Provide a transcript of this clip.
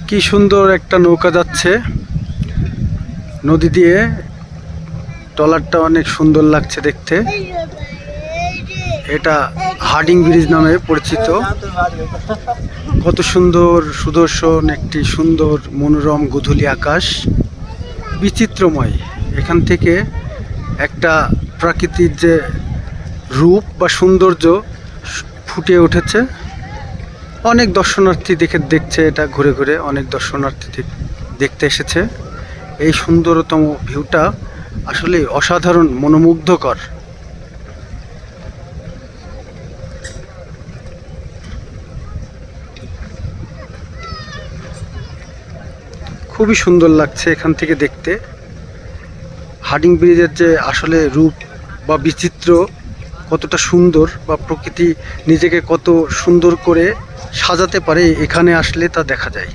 কি সুন্দর একটা নৌকা যাচ্ছে নদী দিয়ে। ট্রলারটা অনেক সুন্দর লাগছে দেখতে। এটা হার্ডিং ব্রিজ নামে পরিচিত। কত সুন্দর সুদর্শন একটি সুন্দর মনোরম গোধূলি আকাশ, বিচিত্রময়। এখান থেকে একটা প্রাকৃতিক যে রূপ বা সৌন্দর্য ফুটে উঠেছে। অনেক দর্শনার্থী দেখছে এটা ঘুরে ঘুরে, অনেক দর্শনার্থী দেখতে এসেছে। এই সুন্দরতম ভিউটা আসলে অসাধারণ, মনোমুগ্ধকর। খুবই সুন্দর লাগছে এখান থেকে দেখতে। হার্ডিং ব্রিজের যে আসলে রূপ বা বিচিত্র, কতটা সুন্দর, বা প্রকৃতি নিজেকে কত সুন্দর করে সাজাতে পারে এখানে আসলে তা দেখা যায়।